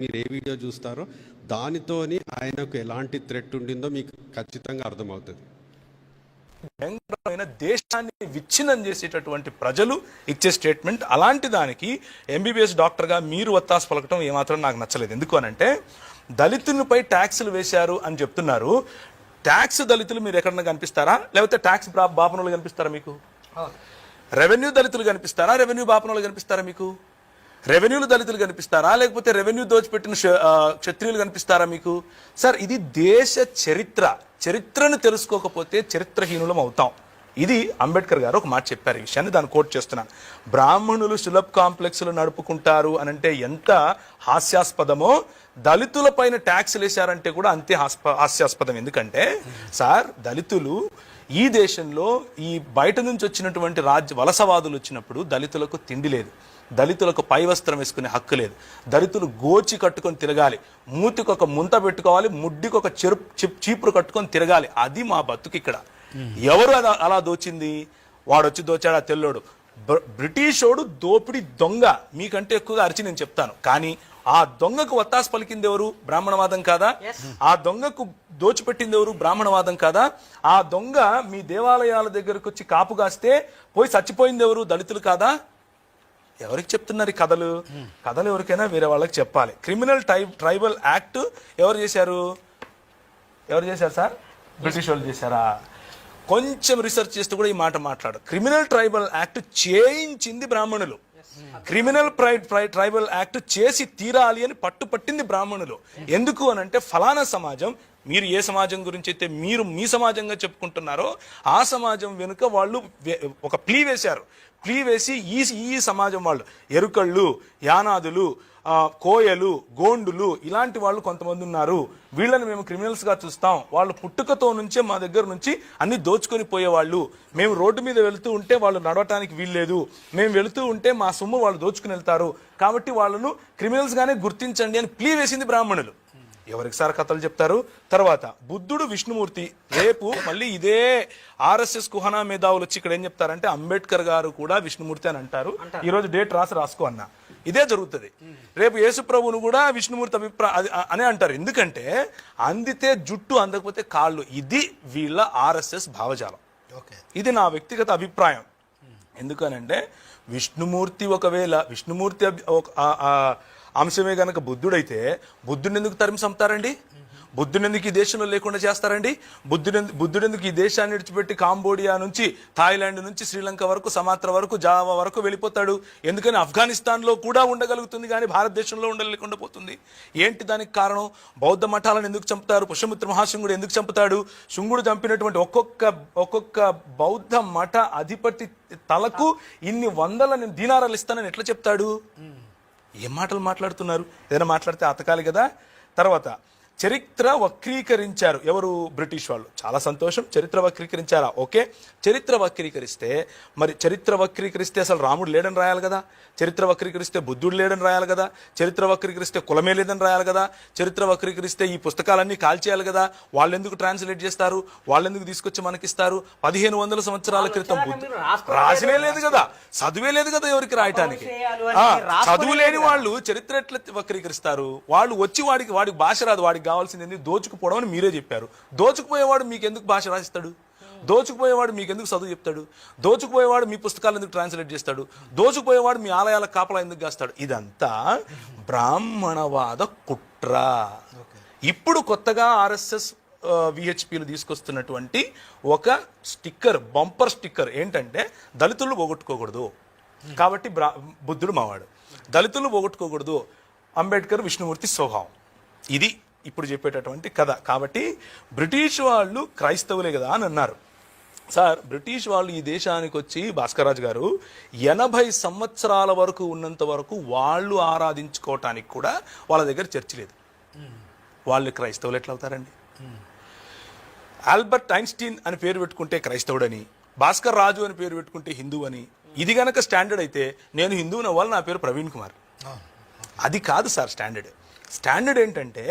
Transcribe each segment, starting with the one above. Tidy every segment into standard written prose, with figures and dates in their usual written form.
మీరు ఏ వీడియో చూస్తారో దానితోని ఆయనకు ఎలాంటి థ్రెట్ ఉండిందో మీకు ఖచ్చితంగా అర్థమవుతుంది. భయంకరమైన దేశాన్ని విచ్ఛిన్నం చేసేటటువంటి ప్రజలు ఇచ్చే స్టేట్మెంట్. అలాంటి దానికి ఎంబీబీఎస్ డాక్టర్గా మీరు ఒత్తాసు పలకటం ఏమాత్రం నాకు నచ్చలేదు. ఎందుకు అనంటే దళితులపై ట్యాక్సులు వేశారు అని చెప్తున్నారు. ట్యాక్స్ దళితులు మీరు ఎక్కడన్నా కనిపిస్తారా? లేకపోతే ట్యాక్స్ బాపనోళ్ళు కనిపిస్తారా మీకు? రెవెన్యూ దళితులు కనిపిస్తారా? రెవెన్యూ బాపనోళ్ళు కనిపిస్తారా మీకు? రెవెన్యూలు దళితులు కనిపిస్తారా? లేకపోతే రెవెన్యూ దోచిపెట్టిన క్షత్రియులు కనిపిస్తారా మీకు? సార్, ఇది దేశ చరిత్రను తెలుసుకోకపోతే చరిత్రహీనులం అవుతాం. ఇది అంబేద్కర్ గారు ఒక మాట చెప్పారు. ఈ విషయాన్ని దాన్ని కోట్ చేస్తున్నాను. బ్రాహ్మణులు సులభ్ కాంప్లెక్స్లు నడుపుకుంటారు అనంటే ఎంత హాస్యాస్పదమో, దళితుల పైన ట్యాక్స్లు వేశారంటే కూడా అంతే హాస్యాస్పదం. ఎందుకంటే సార్, దళితులు ఈ దేశంలో ఈ బయట నుంచి వచ్చినటువంటి వలసవాదులు వచ్చినప్పుడు దళితులకు తిండి లేదు, దళితులకు పై వస్త్రం వేసుకునే హక్కు లేదు, దళితులు గోచి కట్టుకొని తిరగాలి, మూతికి ఒక ముంత పెట్టుకోవాలి, ముడ్డికి ఒక చీపురు కట్టుకొని తిరగాలి. అది మా బతుకు ఇక్కడ. ఎవరు అలా దోచింది? వాడొచ్చి దోచాడా తెల్లోడు, బ్రిటిషోడు దోపిడి దొంగ. మీకంటే ఎక్కువగా అరిచి నేను చెప్తాను. కానీ ఆ దొంగకు వత్తాసు పలికింది ఎవరు? బ్రాహ్మణవాదం కాదా? ఆ దొంగకు దోచిపెట్టింది ఎవరు? బ్రాహ్మణవాదం కాదా? ఆ దొంగ మీ దేవాలయాల దగ్గరకు వచ్చి కాపు కాస్తే పోయి చచ్చిపోయింది ఎవరు? దళితులు కాదా? ఎవరికి చెప్తున్నారు ఈ కథలు? కథలు ఎవరికైనా వేరే వాళ్ళకి చెప్పాలి. క్రిమినల్ ట్రైబల్ యాక్ట్ ఎవరు చేశారు సార్? బ్రిటిష్ వాళ్ళు చేశారా? కొంచెం రీసెర్చ్ చేస్తూ కూడా ఈ మాట మాట్లాడు. క్రిమినల్ ట్రైబల్ యాక్ట్ చేయించింది బ్రాహ్మణులు. క్రిమినల్ ట్రైబల్ యాక్ట్ చేసి తీరాలి అని పట్టుపట్టింది బ్రాహ్మణులు. ఎందుకు అనంటే ఫలానా సమాజం, మీరు ఏ సమాజం గురించి అయితే మీరు మీ సమాజంగా చెప్పుకుంటున్నారో ఆ సమాజం వెనుక వాళ్ళు ఒక ప్లీ వేశారు. ప్లీ వేసి ఈ సమాజం వాళ్ళు ఎరుకళ్ళు, యానాదులు, కోయలు, గోండులు ఇలాంటి వాళ్ళు కొంతమంది ఉన్నారు, వీళ్ళని మేము క్రిమినల్స్ గా చూస్తాం, వాళ్ళు పుట్టుకతో నుంచే మా దగ్గర నుంచి అన్ని దోచుకొని పోయేవాళ్ళు, మేము రోడ్డు మీద వెళుతూ ఉంటే వాళ్ళు నడవటానికి వీల్లేదు, మేము వెళుతూ ఉంటే మా సొమ్ము వాళ్ళు దోచుకుని వెళ్తారు, కాబట్టి వాళ్ళను క్రిమినల్స్ గానే గుర్తించండి అని ప్లీ వేసింది బ్రాహ్మణులు. ఎవరికి సార్ కథలు చెప్తారు? తర్వాత బుద్ధుడు విష్ణుమూర్తి. రేపు మళ్ళీ ఇదే ఆర్ఎస్ఎస్ కుహనా మేధావులు వచ్చి ఇక్కడ ఏం చెప్తారంటే అంబేద్కర్ గారు కూడా విష్ణుమూర్తి అని అంటారు. ఈ రోజు డేట్ రాసుకో అన్న, ఇదే జరుగుతుంది. రేపు యేసుప్రభును కూడా విష్ణుమూర్తి అనే అంటారు. ఎందుకంటే అందితే జుట్టు, అందకపోతే కాళ్ళు. ఇది వీళ్ళ ఆర్ఎస్ఎస్ భావజాలం. ఇది నా వ్యక్తిగత అభిప్రాయం. ఎందుకనంటే విష్ణుమూర్తి అంశమే గనక బుద్ధుడైతే బుద్ధుని ఎందుకు తరిమి చంపుతారండి? బుద్ధుని ఎందుకు ఈ దేశంలో లేకుండా చేస్తారండి? బుద్ధుడు ఎందుకు ఈ దేశాన్ని విడిచిపెట్టి కాంబోడియా నుంచి, థాయిలాండ్ నుంచి, శ్రీలంక వరకు, సమాత్ర వరకు, జావా వరకు వెళ్ళిపోతాడు? ఎందుకని ఆఫ్ఘనిస్తాన్లో కూడా ఉండగలుగుతుంది కానీ భారతదేశంలో ఉండలేకుండా పోతుంది. ఏంటి దానికి కారణం? బౌద్ధ మఠాలను ఎందుకు చంపుతారు? పుష్యమిత్ర మహాశుంగుడు ఎందుకు చంపుతాడు? శుంగుడు చంపినటువంటి ఒక్కొక్క బౌద్ధ మఠ అధిపతి తలకు ఇన్ని వందల దీనారాలు ఇస్తానని ఎట్లా చెప్తాడు? ఏం మాటలు మాట్లాడుతున్నారు? ఏదైనా మాట్లాడితే అతకాలి కదా. తర్వాత చరిత్ర వక్రీకరించారు ఎవరు? బ్రిటిష్ వాళ్ళు. చాలా సంతోషం, చరిత్ర వక్రీకరించారా? ఓకే, చరిత్ర వక్రీకరిస్తే అసలు రాముడు లేడని రాయాలి కదా, చరిత్ర వక్రీకరిస్తే బుద్ధుడు లేడని రాయాలి కదా, చరిత్ర వక్రీకరిస్తే కులమే లేదని రాయాలి కదా, చరిత్ర వక్రీకరిస్తే ఈ పుస్తకాలన్నీ కాల్చేయాలి కదా. వాళ్ళు ఎందుకు ట్రాన్స్లేట్ చేస్తారు? వాళ్ళు ఎందుకు తీసుకొచ్చి మనకిస్తారు? 1500 సంవత్సరాల క్రితం రాసినే లేదు కదా, చదువే లేదు కదా ఎవరికి రాయటానికి. చదువు లేని వాళ్ళు చరిత్ర ఎట్లా వక్రీకరిస్తారు? వాళ్ళు వచ్చి వాడికి భాష రాదు, వాడికి కావాల్సింది దోచుకుపోవడం అని మీరే చెప్పారు. దోచుకుపోయేవాడు మీకు ఎందుకు భాష రాసిస్తాడు? దోచుకుపోయేవాడు మీకు ఎందుకు చదువు చెప్తాడు? దోచుకుపోయేవాడు మీ పుస్తకాలు ఎందుకు ట్రాన్స్లేట్ చేస్తాడు? దోచుకుపోయేవాడు మీ ఆలయాల కాపలా ఎందుకు కాస్తాడు? ఇదంతా బ్రాహ్మణవాద కుట్ర. ఇప్పుడు కొత్తగా ఆర్ఎస్ఎస్ విహెచ్పిలు తీసుకొస్తున్నటువంటి ఒక బంపర్ స్టిక్కర్ ఏంటంటే దళితులు పోగొట్టుకోకూడదు కాబట్టి బుద్ధుడు మావాడు, దళితులు పోగొట్టుకోకూడదు అంబేద్కర్ విష్ణుమూర్తి స్వభావం. ఇది ఇప్పుడు చెప్పేటటువంటి కథ. కాబట్టి బ్రిటిష్ వాళ్ళు క్రైస్తవులే కదా అని అన్నారు. సార్, బ్రిటిష్ వాళ్ళు ఈ దేశానికి వచ్చి భాస్కర్రాజు గారు 80 సంవత్సరాల వరకు ఉన్నంత వరకు వాళ్ళు ఆరాధించుకోవటానికి కూడా వాళ్ళ దగ్గర చర్చి లేదు. వాళ్ళు క్రైస్తవులు ఎట్లా అవుతారండి? ఆల్బర్ట్ ఐన్స్టీన్ అని పేరు పెట్టుకుంటే క్రైస్తవుడని, భాస్కర్ రాజు అని పేరు పెట్టుకుంటే హిందూ అని. ఇది గనక స్టాండర్డ్ అయితే నేను హిందువుని అవ్వాలి, నా పేరు ప్రవీణ్ కుమార్. అది కాదు సార్ స్టాండర్డ్. స్టాండర్డ్ ఏంటంటే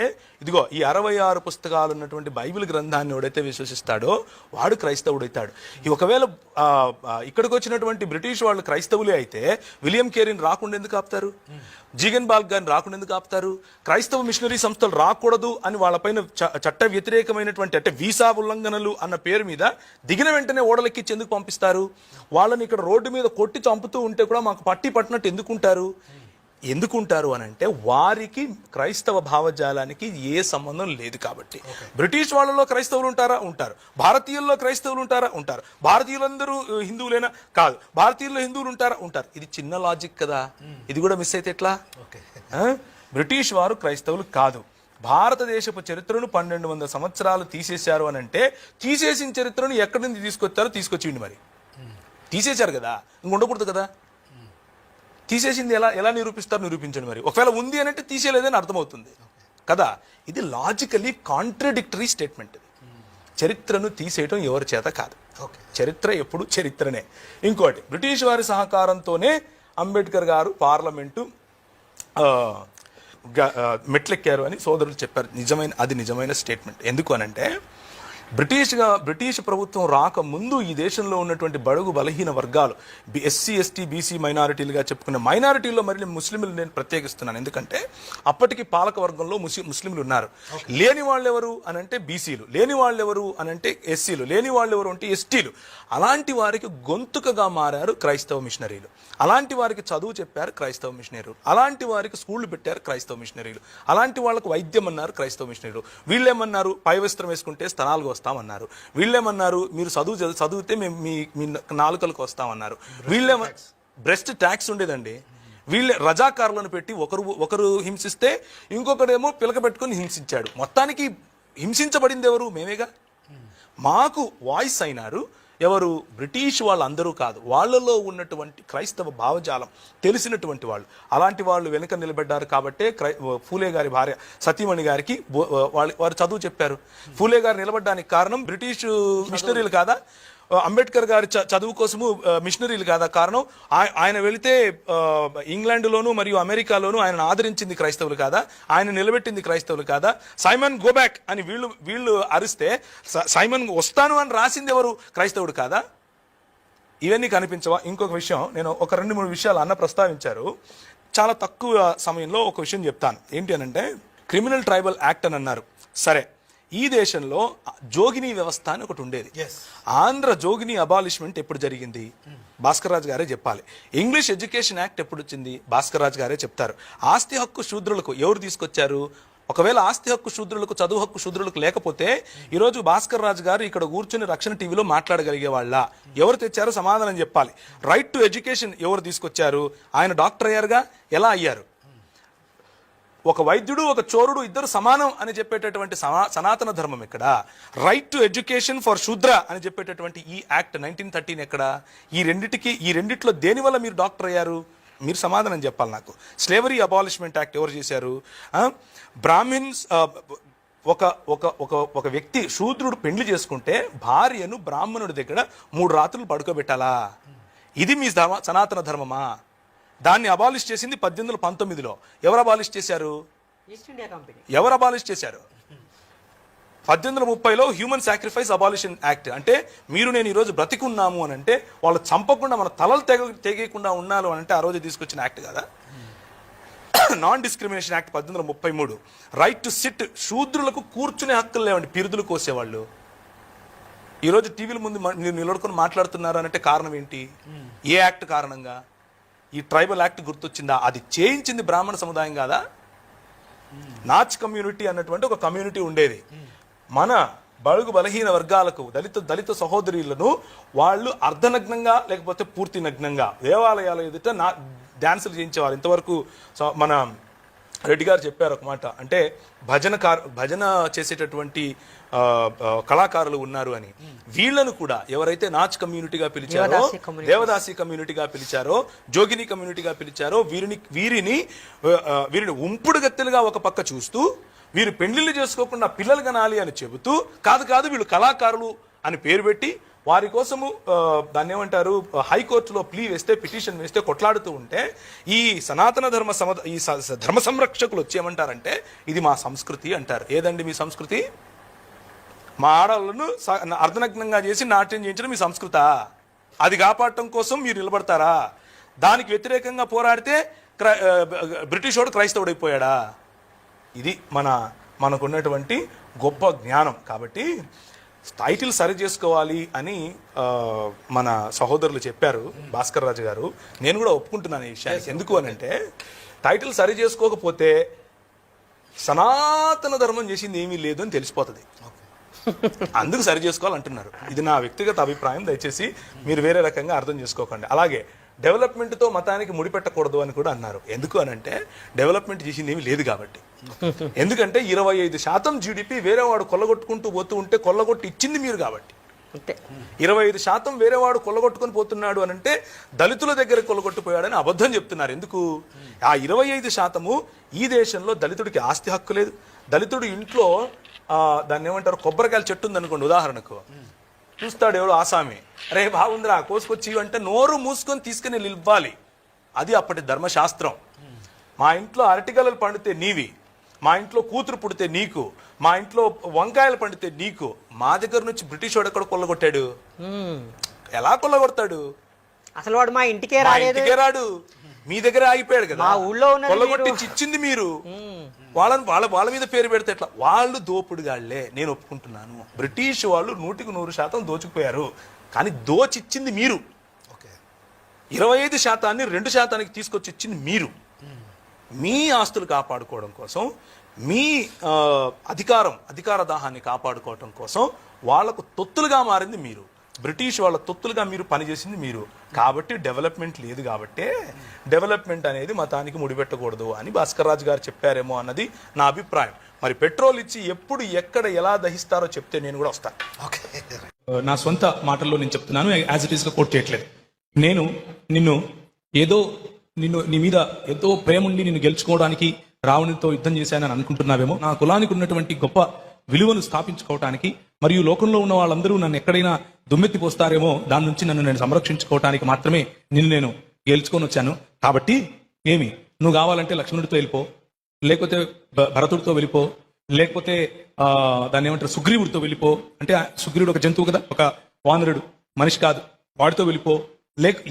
ఇదిగో ఈ 66 పుస్తకాలు ఉన్నటువంటి బైబిల్ గ్రంథాన్ని ఎవడైతే విశ్వసిస్తాడో వాడు క్రైస్తవుడైతాడు. ఒకవేళ ఇక్కడికి వచ్చినటువంటి బ్రిటిష్ వాళ్ళు క్రైస్తవులే అయితే విలియం కేరీని రాకుండా ఎందుకు ఆపుతారు? జీగన్ బాల్క్ గారిని రాకుండా ఎందుకు ఆపుతారు? క్రైస్తవ మిషనరీ సంస్థలు రాకూడదు అని వాళ్ళపైన చట్ట వ్యతిరేకమైనటువంటి అంటే వీసా ఉల్లంఘనలు అన్న పేరు మీద దిగిన వెంటనే ఓడలెక్కించి ఎందుకు పంపిస్తారు? వాళ్ళని ఇక్కడ రోడ్డు మీద కొట్టి చంపుతూ ఉంటే కూడా మాకు పట్టి పట్టినట్టు ఎందుకుంటారు అని అంటే వారికి క్రైస్తవ భావజాలానికి ఏ సంబంధం లేదు కాబట్టి. బ్రిటిష్ వాళ్ళలో క్రైస్తవులు ఉంటారు, భారతీయుల్లో క్రైస్తవులు ఉంటారు, భారతీయులందరూ హిందువులేనా? కాదు. భారతీయుల్లో హిందువులు ఉంటారు. ఇది చిన్న లాజిక్ కదా, ఇది కూడా మిస్ అయితే ఎట్లా? బ్రిటిష్ వారు క్రైస్తవులు కాదు. భారతదేశపు చరిత్రను 1200 సంవత్సరాలు తీసేశారు అని అంటే తీసేసిన చరిత్రను ఎక్కడి నుంచి తీసుకొచ్చిండి మరి తీసేశారు కదా, ఇంక ఉండకూడదు కదా. తీసేసింది ఎలా నిరూపించండి మరి. ఒకవేళ ఉంది అని అంటే తీసేయలేదని అర్థమవుతుంది కదా. ఇది లాజికలీ కాంట్రడిక్టరీ స్టేట్మెంట్. చరిత్రను తీసేయటం ఎవరి చేత కాదు. చరిత్ర ఎప్పుడు చరిత్రనే. ఇంకోటి, బ్రిటిష్ వారి సహకారంతోనే అంబేద్కర్ గారు పార్లమెంటు మెట్లెక్కారు అని సోదరులు చెప్పారు. నిజమైన స్టేట్మెంట్. ఎందుకు అనంటే బ్రిటిష్ ప్రభుత్వం రాకముందు ఈ దేశంలో ఉన్నటువంటి బడుగు బలహీన వర్గాలు ఎస్సీ ఎస్టీ బీసీ మైనారిటీలుగా చెప్పుకున్న మైనారిటీల్లో మరి ముస్లింలు నేను ప్రత్యేకిస్తున్నాను. ఎందుకంటే అప్పటికి పాలక వర్గంలో ముస్లింలు ఉన్నారు. లేని వాళ్ళు ఎవరు అనంటే బీసీలు, లేని వాళ్ళు ఎవరు అనంటే ఎస్సీలు, లేని వాళ్ళు ఎవరు అంటే ఎస్టీలు. అలాంటి వారికి గొంతుకగా మారారు క్రైస్తవ మిషనరీలు. అలాంటి వారికి చదువు చెప్పారు క్రైస్తవ మిషనరీలు. అలాంటి వారికి స్కూళ్లు పెట్టారు క్రైస్తవ మిషనరీలు. అలాంటి వాళ్ళకు వైద్యం అన్నారు క్రైస్తవ మిషనరీలు. వీళ్ళేమన్నారు? పై వస్త్రం వేసుకుంటే స్తనాలుగా వస్తామన్నారు. వీళ్ళేమన్నారు? మీరు చదివితే మేము మీ నాలుకలకు వస్తామన్నారు. బ్రెస్ట్ ట్యాక్స్ ఉండేదండి. వీళ్ళే రజాకారులను పెట్టి ఒకరు హింసిస్తే ఇంకొకడేమో పిలక పెట్టుకుని హింసించాడు. మొత్తానికి హింసించబడింది ఎవరు? మేమేగా. మాకు వాయిస్ అయినారు ఎవరు? బ్రిటిష్ వాళ్ళందరూ కాదు, వాళ్ళలో ఉన్నటువంటి క్రైస్తవ భావజాలం తెలిసినటువంటి వాళ్ళు. అలాంటి వాళ్ళు వెనుక నిలబడ్డారు కాబట్టే ఫూలే గారి భార్య సతీమణి గారికి వారు చదువు చెప్పారు. ఫూలే గారు నిలబడ్డానికి కారణం బ్రిటిష్ మిషనరీలు కాదా? అంబేద్కర్ గారి చదువు కోసము మిషనరీలు కాదా కారణం? ఆయన వెళితే ఇంగ్లాండ్లోను మరియు అమెరికాలోను ఆయన ఆదరించింది క్రైస్తవులు కాదా? ఆయన నిలబెట్టింది క్రైస్తవులు కాదా? సైమన్ గోబ్యాక్ అని వీళ్ళు అరిస్తే సైమన్ వస్తాను అని రాసింది ఎవరు? క్రైస్తవుడు కాదా? ఇవన్నీ కనిపించవా? ఇంకొక విషయం, నేను ఒక 2-3 విషయాలు అన్న ప్రస్తావించారు. చాలా తక్కువ సమయంలో ఒక విషయం చెప్తాను. ఏంటి అనంటే క్రిమినల్ ట్రైబల్ యాక్ట్ అని అన్నారు. సరే, ఈ దేశంలో జోగిని వ్యవస్థ అని ఒకటి ఉండేది. ఆంధ్ర జోగిని అబాలిష్మెంట్ ఎప్పుడు జరిగింది? భాస్కర్ రాజు గారే చెప్పాలి. ఇంగ్లీష్ ఎడ్యుకేషన్ యాక్ట్ ఎప్పుడు వచ్చింది? భాస్కర్ రాజు గారే చెప్తారు. ఆస్తి హక్కు శూద్రులకు ఎవరు తీసుకొచ్చారు? ఒకవేళ ఆస్తి హక్కు శూద్రులకు, చదువు హక్కు శూద్రులకు లేకపోతే ఈరోజు భాస్కర్ రాజు గారు ఇక్కడ కూర్చుని రక్షణ టీవీలో మాట్లాడగలిగే వాళ్ళ? ఎవరు తెచ్చారో సమాధానం చెప్పాలి. రైట్ టు ఎడ్యుకేషన్ ఎవరు తీసుకొచ్చారు? ఆయన డాక్టర్ అయ్యారుగా. ఎలా అయ్యారు? ఒక వైద్యుడు ఒక చోరుడు ఇద్దరు సమానం అని చెప్పేటటువంటి సనాతన ధర్మం ఎక్కడ? రైట్ టు ఎడ్యుకేషన్ ఫర్ శూద్ర అని చెప్పేటటువంటి ఈ యాక్ట్ 1913 ఎక్కడ? ఈ రెండిట్లో దేని వల్ల మీరు డాక్టర్ అయ్యారు? మీరు సమాధానం చెప్పాలి నాకు. స్లేవరీ అబాలిష్మెంట్ యాక్ట్ ఎవరు చేశారు? బ్రాహ్మిన్స్ ఒక వ్యక్తి శూద్రుడు పెళ్లి చేసుకుంటే భార్యను బ్రాహ్మణుడి దగ్గర 3 రాత్రులు పడుకోబెట్టాలా? ఇది మీ సనాతన ధర్మమా? దాన్ని అబాలిష్ చేసింది 1819లో. ఎవరు అబాలిష్ చేశారు? ఎవరు అబాలిష్ చేశారు? 1830లో హ్యూమన్ సాక్రిఫైస్ అబాలిషన్ యాక్ట్. అంటే మీరు నేను ఈరోజు బ్రతికున్నాము అని అంటే వాళ్ళు చంపకుండా మన తలలు తెగకుండా ఉన్నారు అని అంటే ఆ రోజు తీసుకొచ్చిన యాక్ట్ కదా. Non discrimination act 1833. Right to sit, శూద్రులకు కూర్చునే హక్కులు లేవండి, పిరుదులు కోసేవాళ్ళు. ఈరోజు టీవీల ముందు మీరు నిలబడుకొని మాట్లాడుతున్నారు అంటే కారణం ఏంటి? ఏ యాక్ట్ కారణంగా? ఈ ట్రైబల్ యాక్ట్ గుర్తొచ్చిందా? అది చేయించింది బ్రాహ్మణ సముదాయం కాదా? నాచ్ కమ్యూనిటీ అన్నటువంటి ఒక కమ్యూనిటీ ఉండేది. మన బడుగు బలహీన వర్గాలకు, దళిత సహోదరులను వాళ్ళు అర్ధనగ్నంగా లేకపోతే పూర్తి నగ్నంగా దేవాలయాల ఎదుట డాన్సులు చేయించేవారు. ఇంతవరకు మన రెడ్డి గారు చెప్పారు ఒక మాట, అంటే భజన చేసేటటువంటి కళాకారులు ఉన్నారు అని. వీళ్ళను కూడా ఎవరైతే నాచ్ కమ్యూనిటీగా పిలిచారో, దేవదాసి కమ్యూనిటీగా పిలిచారో, జోగిని కమ్యూనిటీగా పిలిచారో వీరిని ఉంపుడు గత్తెలుగా ఒక పక్క చూస్తూ, వీరు పెళ్లిళ్ళు చేసుకోకుండా పిల్లలు కనాలి అని చెబుతూ, కాదు వీళ్ళు కళాకారులు అని పేరు పెట్టి వారి కోసము దాన్ని ఏమంటారు హైకోర్టులో ప్లీ వేస్తే, పిటిషన్ వేస్తే కొట్లాడుతూ ఉంటే ఈ సనాతన ధర్మ సంరక్షకులు వచ్చి ఏమంటారంటే ఇది మా సంస్కృతి అంటారు. ఏదండి మీ సంస్కృతి? మా ఆడవాళ్ళను అర్ధనగ్నంగా చేసి నాట్యం చేయించడం మీ సంస్కృతా? అది కాపాడటం కోసం మీరు నిలబడతారా? దానికి వ్యతిరేకంగా పోరాడితే బ్రిటిష్ వాడు క్రైస్తవుడైపోయాడా? ఇది మనకున్నటువంటి గొప్ప జ్ఞానం. కాబట్టి టైటిల్ సరి చేసుకోవాలి అని మన సహోదరులు చెప్పారు, భాస్కర్ రాజు గారు. నేను కూడా ఒప్పుకుంటున్నాను ఈ విషయాన్ని. ఎందుకు అనంటే టైటిల్ సరి చేసుకోకపోతే సనాతన ధర్మం చేసింది ఏమీ లేదు అని తెలిసిపోతుంది. అందుకు సరి చేసుకోవాలంటున్నారు. ఇది నా వ్యక్తిగత అభిప్రాయం, దయచేసి మీరు వేరే రకంగా అర్థం చేసుకోకండి. అలాగే డెవలప్మెంట్తో మతానికి ముడిపెట్టకూడదు అని కూడా అన్నారు. ఎందుకు అనంటే డెవలప్మెంట్ చేసింది ఏమీ లేదు కాబట్టి. ఎందుకంటే 25% జీడిపి వేరేవాడు కొల్లగొట్టుకుంటూ పోతూ ఉంటే కొల్లగొట్టి ఇచ్చింది మీరు కాబట్టి. 25% వేరేవాడు కొల్లగొట్టుకొని పోతున్నాడు అనంటే దళితుల దగ్గర కొల్లగొట్టుపోయాడని అబద్ధం చెప్తున్నారు. ఎందుకు? ఆ 25% ఈ దేశంలో దళితుడికి ఆస్తి హక్కు లేదు. దళితుడు ఇంట్లో దాన్ని ఏమంటారు, కొబ్బరికాయల చెట్టు ఉందనుకోండి ఉదాహరణకు, చూస్తాడు ఎవడో ఆసామి, అరే బాగుందిరా కోసుకొచ్చి అంటే నోరు మూసుకొని తీసుకుని ఇవ్వాలి. అది అప్పటి ధర్మశాస్త్రం. మా ఇంట్లో అరటిగలలు పండితే నీవి, మా ఇంట్లో కూతురు పుడితే నీకు, మా ఇంట్లో వంకాయలు పండితే నీకు. మా దగ్గర నుంచి బ్రిటిష్ వాడు ఎక్కడ కొల్లగొట్టాడు? ఎలా కొల్లగొడతాడు? అసలు వాడు మా ఇంటికే రాడు, మీ దగ్గర ఆగిపోయాడు కదా. కొల్లగొట్టి ఇచ్చింది మీరు. వాళ్ళ మీద పేరు పెడితే ఎట్లా? వాళ్ళు దోపుడుగాళ్లే, నేను ఒప్పుకుంటున్నాను. బ్రిటిష్ వాళ్ళు 100% దోచుకుపోయారు, కానీ దోచిచ్చింది మీరు. 25%ని 2%కి తీసుకొచ్చి ఇచ్చింది మీరు. మీ ఆస్తులు కాపాడుకోవడం కోసం, మీ అధికార దాహాన్ని కాపాడుకోవడం కోసం వాళ్లకు తొత్తులుగా మారింది మీరు. బ్రిటిష్ వాళ్ళ తొత్తులుగా మీరు పనిచేసింది మీరు. కాబట్టి డెవలప్మెంట్ లేదు. కాబట్టి డెవలప్మెంట్ అనేది మతానికి ముడిపెట్టకూడదు అని భాస్కర్ రాజు గారు చెప్పారేమో అన్నది నా అభిప్రాయం. మరి పెట్రోల్ ఇచ్చి ఎప్పుడు ఎక్కడ ఎలా దహిస్తారో చెప్తే నేను కూడా వస్తాను. నా సొంత మాటల్లో నేను చెప్తున్నాను, యాజ్ ఇట్ ఈస్ గా కోట్ చేయట్లేదు. నేను నీ మీద ఎంతో ప్రేమ ఉండి నిన్ను గెలుచుకోవడానికి రావణునితో యుద్ధం చేశానని అనుకుంటున్నావేమో. నా కులానికి ఉన్నటువంటి గొప్ప విలువను స్థాపించుకోవటానికి, మరియు లోకంలో ఉన్న వాళ్ళందరూ నన్ను ఎక్కడైనా దుమ్మెత్తిపోస్తారేమో దాని నుంచి నన్ను నేను సంరక్షించుకోవటానికి మాత్రమే నేను గెలుచుకొని వచ్చాను. కాబట్టి నువ్వు కావాలంటే లక్ష్మణుడితో వెళ్ళిపో, లేకపోతే భరతుడితో వెళ్ళిపో, లేకపోతే దాన్ని ఏమంటారు సుగ్రీవుడితో వెళ్ళిపో. అంటే సుగ్రీవుడు ఒక జంతువు కదా, ఒక వానరుడు, మనిషి కాదు, వాడితో వెళ్ళిపో.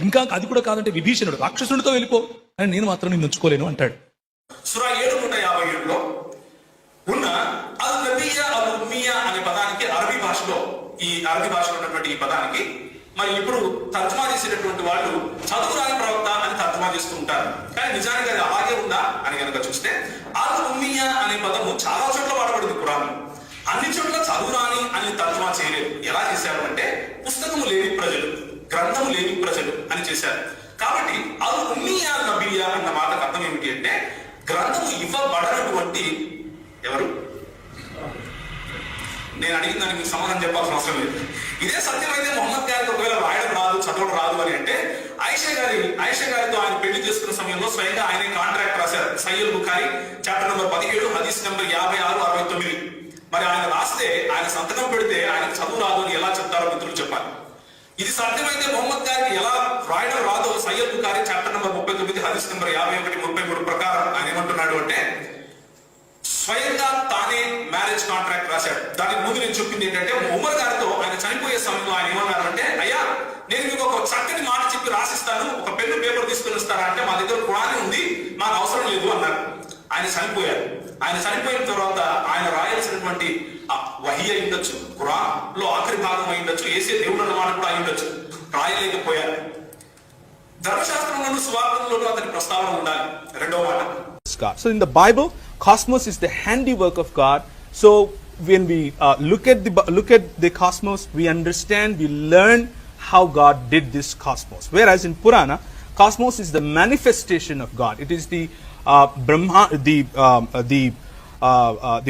ఇంకా అది కూడా కాదంటే విభీషణుడు రాక్షసుడితో వెళ్ళిపో, అని నేను మాత్రం నిన్ను ఉంచుకోలేను అంటాడు. సూరా 757లో ఉన్న అల్ నబియ్య అల్ ఉమ్మియ్య అనే పదానికి అరబీ భాషలో ఉన్నటువంటి ఈ పదానికి మరి ఇప్పుడు తర్జుమా చేసేటటువంటి వాళ్ళు చదువు రాని ప్రవక్త అని తర్జుమా చేస్తూ ఉంటారు. కానీ నిజానికి అది అలాగే ఉందా అని కనుక చూస్తే అల్ ఉమ్మియ్య అనే పదము చాలా చోట్ల వాడబడింది ఖురాన్లో. అన్ని చోట్ల చదువు రాని అని తర్జుమా చేయలేదు. ఎలా చేశారు అంటే పుస్తకము లేని ప్రజలు, గ్రంథము లేని ప్రజలు అని చేశారు. కాబట్టి అల్ ఉమ్మియ్య నబియ్య అన్న మాటకు అర్థం ఏమిటి అంటే గ్రంథము ఇవ్వబడనటువంటి ఎవరు? నేను అడిగిన దానికి మీకు సమాధానం చెప్పాల్సిన అవసరం లేదు. ఇదే సత్యం అయితే మొహమ్మద్ గారికి ఒకవేళ రాయడం రాదు, చదవడం రాదు అని అంటే ఆయిషా గారితో ఆయన పెళ్లి చేసుకున్న సమయంలో స్వయంగా ఆయన కాంట్రాక్ట్ రాశారు. సయ్యద్ బుఖారీ చాప్టర్ నెంబర్ 17 హదీస్ నెంబర్ 56-69. మరి ఆయన రాస్తే, ఆయన సంతకం పెడితే ఆయనకు చదువు రాదు అని ఎలా చెప్తారో మిత్రులు చెప్పాలి. ఇది సాధ్యమైతే మొహమ్మద్ గారికి ఎలా రాయడం రాదో సయ్యద్ బుఖారీ చాప్టర్ నెంబర్ 39 హదీస్ నెంబర్ 51-33 ప్రకారం ఆయన ఏమంటున్నాడు అంటే స్వయంగా తానే మ్యారేజ్ కాంట్రాక్ట్ రాశాడు. దానికి ముందు నేను చెప్పింది ఏంటంటే ఉమర్ గారితో ఆయన చనిపోయే సమయంలో ఆయన ఏమన్నారు అంటే, అయ్యా నేను మీకు ఒక చక్కని మాట చెప్పి రాసిస్తాను, ఒక పెన్ను పేపర్ తీసుకుని వస్తారా అంటే మా దగ్గర ఖురాన్ ఉంది, మాకు అవసరం లేదు అన్నారు. ఆయన చనిపోయారు. ఆయన చనిపోయిన తర్వాత ఆయన రాయాల్సినటువంటి వహీ అయి ఉండొచ్చు, ఖురాన్ లో ఆఖరి భాగం అయి ఉండొచ్చు, ఏసే దేవుడు అన్న మాట కూడా అయి ఉండొచ్చు, రాయలేకపోయారు. ధర్మశాస్త్రంలోనూ సువార్తల్లోనూ అతని ప్రస్తావన ఉండాలి. రెండో మాట, So in the Bible, cosmos is the handiwork of God. So when we look at the cosmos, we understand, we learn how God did this cosmos. Whereas in Purana, cosmos is the manifestation of God. It is the Brahma, the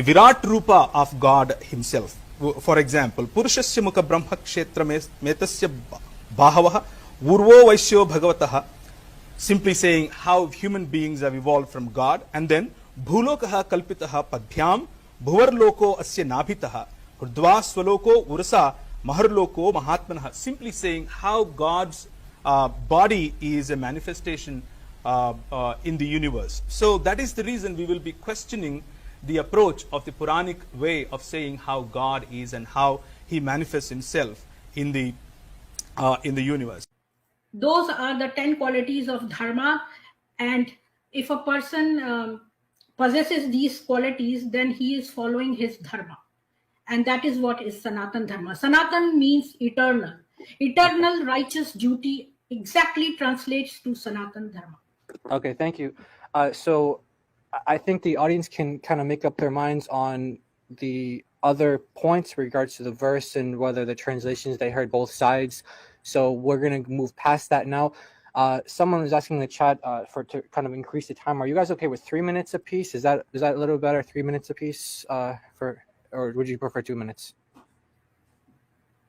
Virat Rupa of God Himself. For example, Purushasya Mukha Brahma Kshetra Metasya Bahavaha Urvo Vaishyo Bhagavataha, simply saying how human beings have evolved from God. And then Bhulokaha Kalpitaha Padhyam Bhuvarloko Asya Nabhitaha Urdva Swaloko Urasa Maharloko Mahatmanah, simply saying how God's body is a manifestation in the universe. So that is the reason we will be questioning the approach of the Puranic way of saying how God is and how He manifests Himself in the universe. Those are the 10 qualities of dharma, and if a person possesses these qualities, then he is following his dharma, and that is what is Sanatan Dharma. Sanatan means eternal. Eternal righteous duty exactly translates to Sanatan Dharma. Okay, thank you. So I think the audience can kind of make up their minds on the other points with regards to the verse and whether the translations, they heard both sides. So we're going to move past that now. Someone was asking in the chat to kind of increase the time. Are you guys okay with 3 minutes apiece? Is that a little better, 3 minutes apiece, or would you prefer 2 minutes?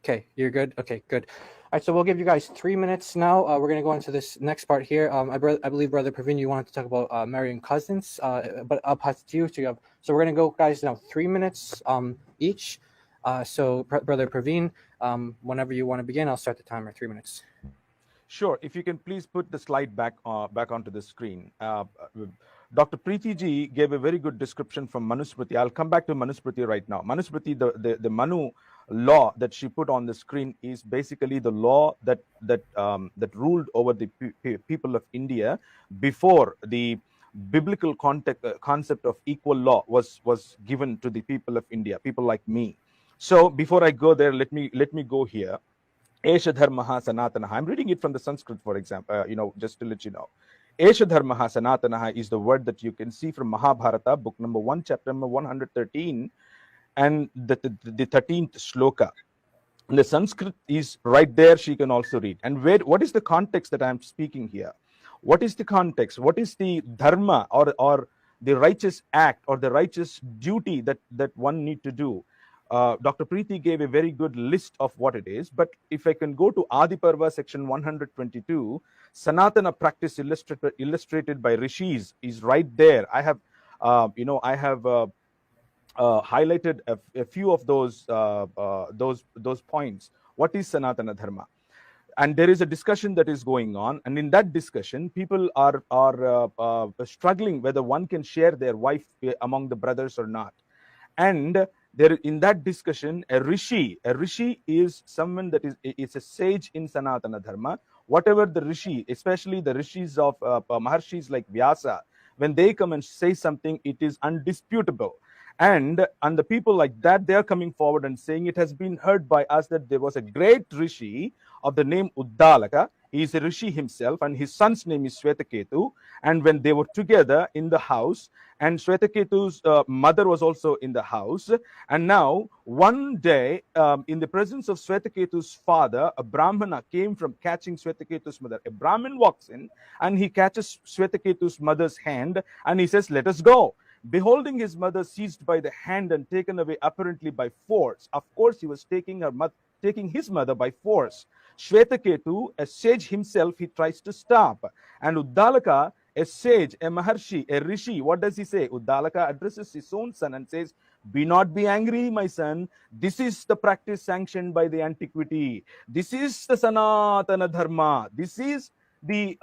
Okay, you're good? Okay, good. All right, so we'll give you guys 3 minutes now. We're going to go into this next part here. I believe, Brother Praveen, you wanted to talk about marrying cousins, but I'll pass it to you. So we're going to go, guys, now 3 minutes each. So, Brother Praveen, whenever you want to begin, I'll start the timer, 3 minutes. Sure. If you can please put the slide back onto the screen. Dr. Preeti ji gave a very good description from Manusmriti. I'll come back to Manusmriti right now. Manusmriti, the Manu law that she put on the screen is basically the law that ruled over the people of India before the biblical concept of equal law was given to the people of India, people like me. So before I go there, let me go here. Esha Dharmaha Sanatanaha. I'm reading it from the Sanskrit, for example, just to let you know. Esha Dharmaha Sanatanaha is the word that you can see from Mahabharata, book number 1, chapter number 113, and the 13th shloka. And the Sanskrit is right there, she can also read. And what is the context that I'm speaking here? What is the context? What is the dharma or the righteous act or the righteous duty that one need to do? Dr. Preeti gave a very good list of what it is, but if I can go to Adi Parva section 122, Sanatana practice illustrated by rishis is right there. I have highlighted a few of those points. What is Sanatana Dharma? And there is a discussion that is going on, and in that discussion, people are struggling whether one can share their wife among the brothers or not. And there, in that discussion, a rishi is someone that is a sage in Sanatana Dharma. Whatever the rishi, especially the rishis of Maharshis like Vyasa, when they come and say something, it is undisputable. And the people like that, they are coming forward and saying it has been heard by us that there was a great rishi of the name Uddalaka. He is a rishi himself, and his son's name is Swetaketu. And when they were together in the house, and Swetaketu's mother was also in the house, and now one day in the presence of Swetaketu's father, a Brahmana came from catching Swetaketu's mother. A Brahmin walks in and he catches Swetaketu's mother's hand and he says, "Let us go." Beholding his mother seized by the hand and taken away apparently by force. Of course, he was taking his mother by force. Swetaketu, a sage himself, he tries to stop. And Uddalaka, a sage, a Maharshi, a Rishi, what does he say? Uddalaka addresses his own son and says, "Be not be angry, my son. This is the practice sanctioned by the antiquity. This is the Sanatana Dharma. This is the,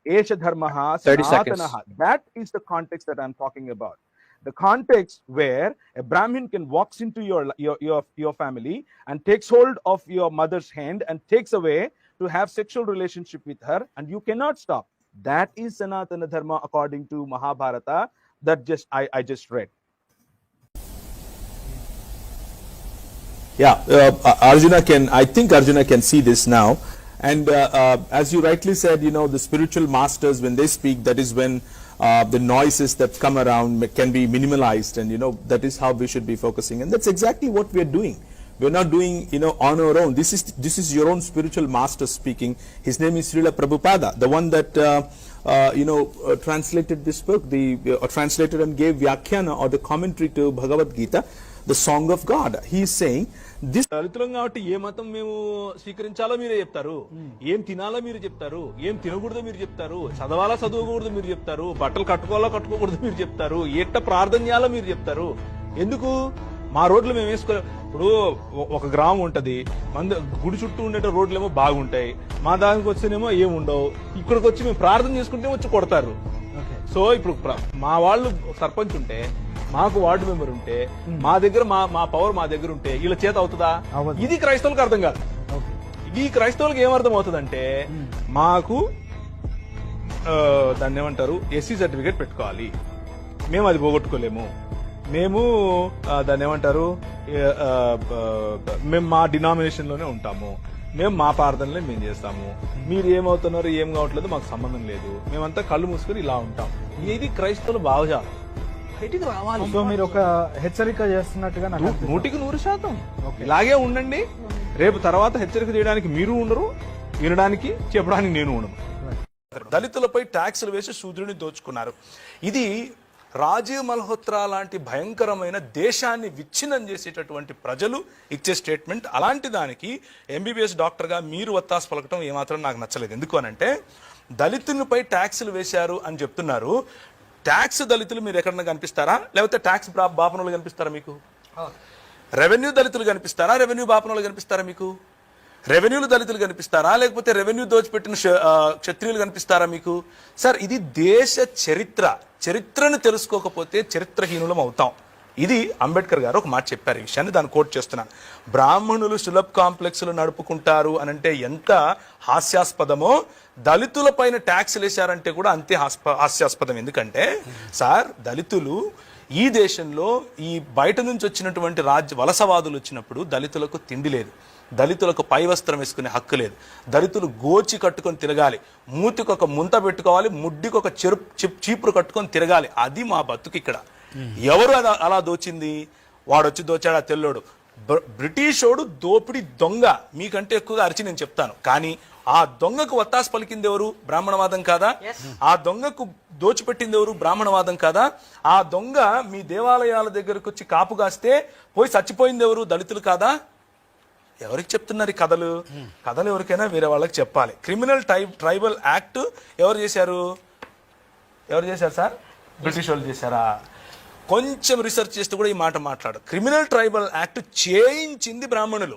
Esha Dharmaha, 30 seconds. Sanatanaha." That is the context that I'm talking about. The context where a Brahmin can walks into your family and takes hold of your mother's hand and takes away to have sexual relationship with her, and you cannot stop. That is Sanatana Dharma according to Mahabharata that I just read. Yeah, I think Arjuna can see this now. And as you rightly said, the spiritual masters, when they speak, that is when the noises that come around can be minimalized, and that is how we should be focusing, and that's exactly what we are doing. We're not doing on our own. This is your own spiritual master speaking. His name is Srila Prabhupada, the one that translated this book, translated and gave Vyakhyana or the commentary to Bhagavad Gita, the Song of God. He is saying this. దళితులం కాబట్టి ఏ మతం మేము స్వీకరించాలో మీరే చెప్తారు, ఏం తినాలో మీరు చెప్తారు, ఏం తినకూడదో మీరు చెప్తారు, చదవాలా చదవకూడదు మీరు చెప్తారు, బట్టలు కట్టుకోవాలో కట్టుకోకూడదు మీరు చెప్తారు, ఎట్ట ప్రార్థన చేయాలో మీరు చెప్తారు. ఎందుకు? మా రోడ్లు మేము వేసుకో ఇప్పుడు ఒక గ్రామం ఉంటది, గుడి చుట్టూ ఉండే రోడ్లేమో బాగుంటాయి, మా దానికి వచ్చేనేమో ఏమి ఉండవు. ఇక్కడికి వచ్చి మేము ప్రార్థన చేసుకుంటే వచ్చి కొడతారు. సో ఇప్పుడు మా వాళ్ళు సర్పంచ్ ఉంటే, మాకు వార్డు మెంబర్ ఉంటే, మా దగ్గర మా పవర్ మా దగ్గర ఉంటే వీళ్ళ చేత అవుతుందా? ఇది క్రైస్తవులకు అర్థం కాదు. ఈ క్రైస్తవులకు ఏమర్థం అవుతుందంటే, మాకు దాన్ని ఏమంటారు ఎస్సీ సర్టిఫికేట్ పెట్టుకోవాలి, మేము అది పోగొట్టుకోలేము, మేము దాన్ని ఏమంటారు మేము మా డినామినేషన్ లోనే ఉంటాము, మేము మా ప్రార్థనలే మేము చేస్తాము, మీరు ఏమవుతున్నారు ఏం కావట్లేదు మాకు సంబంధం లేదు, మేమంతా కళ్ళు మూసుకొని ఇలా ఉంటాం. ఇది క్రైస్తవులు భావజాలం. బయటికి రావాలి. సో మీరు ఒక హెచ్చరిక చేస్తున్నట్టుగా నాకు 100% ఇలాగే ఉండండి. రేపు తర్వాత హెచ్చరిక చేయడానికి మీరు ఉండరు, వినడానికి చెప్పడానికి నేను ఉండను. దళితులపై ట్యాక్సులు వేసి శూద్రుని దోచుకున్నారు. ఇది రాజీవ్ మల్హోత్రా లాంటి భయంకరమైన దేశాన్ని విచ్ఛిన్నం చేసేటటువంటి ప్రజలు ఇచ్చే స్టేట్మెంట్. అలాంటి దానికి ఎంబీబీఎస్ డాక్టర్గా మీరు వత్తాసు పలకటం ఏమాత్రం నాకు నచ్చలేదు. ఎందుకు అనంటే, దళితులపై ట్యాక్సులు వేశారు అని చెప్తున్నారు. ట్యాక్స్ దళితులు మీరు ఎక్కడన్నా కనిపిస్తారా? లేకపోతే ట్యాక్స్ బాపనులు కనిపిస్తారా మీకు? రెవెన్యూ దళితులు కనిపిస్తారా? రెవెన్యూ బాపనులు కనిపిస్తారా మీకు? రెవెన్యూలు దళితులు కనిపిస్తారా? లేకపోతే రెవెన్యూ దోచిపెట్టిన క్షత్రియులు కనిపిస్తారా మీకు? సార్, ఇది దేశ చరిత్రను తెలుసుకోకపోతే చరిత్రహీనులం అవుతాం. ఇది అంబేద్కర్ గారు ఒక మాట చెప్పారు. ఈ విషయాన్ని దాన్ని కోట్ చేస్తున్నాను. బ్రాహ్మణులు సులభ్ కాంప్లెక్స్లు నడుపుకుంటారు అనంటే ఎంత హాస్యాస్పదమో, దళితుల పైన ట్యాక్స్లు వేశారంటే కూడా అంతే హాస్యాస్పదం. ఎందుకంటే సార్, దళితులు ఈ దేశంలో ఈ బయట నుంచి వచ్చినటువంటి వలసవాదులు వచ్చినప్పుడు దళితులకు తిండి లేదు, దళితులకు పై వస్త్రం వేసుకునే హక్కు లేదు, దళితులు గోచి కట్టుకొని తిరగాలి, మూతికి ఒక ముంత పెట్టుకోవాలి, ముడ్డికి ఒక చీపురు కట్టుకొని తిరగాలి. అది మా బతుకు ఇక్కడ. ఎవరు అలా దోచింది? వాడొచ్చి దోచాడు ఆ తెల్లోడు. బ్రిటిషోడు దోపిడి దొంగ మీకంటే ఎక్కువగా అరిచి నేను చెప్తాను. కానీ ఆ దొంగకు వత్తాసు పలికింది ఎవరు? బ్రాహ్మణవాదం కాదా? ఆ దొంగకు దోచిపెట్టింది ఎవరు? బ్రాహ్మణవాదం కాదా? ఆ దొంగ మీ దేవాలయాల దగ్గరకు వచ్చి కాపు కాస్తే పోయి చచ్చిపోయింది ఎవరు? దళితులు కాదా? ఎవరికి చెప్తున్నారు ఈ కథలు? కథలు ఎవరికైనా వేరే వాళ్ళకి చెప్పాలి. క్రిమినల్ ట్రైబల్ యాక్ట్ ఎవరు చేశారు సార్? బ్రిటిష్ వాళ్ళు చేశారా? కొంచెం రీసెర్చ్ చేస్తే కూడా ఈ మాట మాట్లాడు. క్రిమినల్ ట్రైబల్ యాక్ట్ చేయించింది బ్రాహ్మణులు.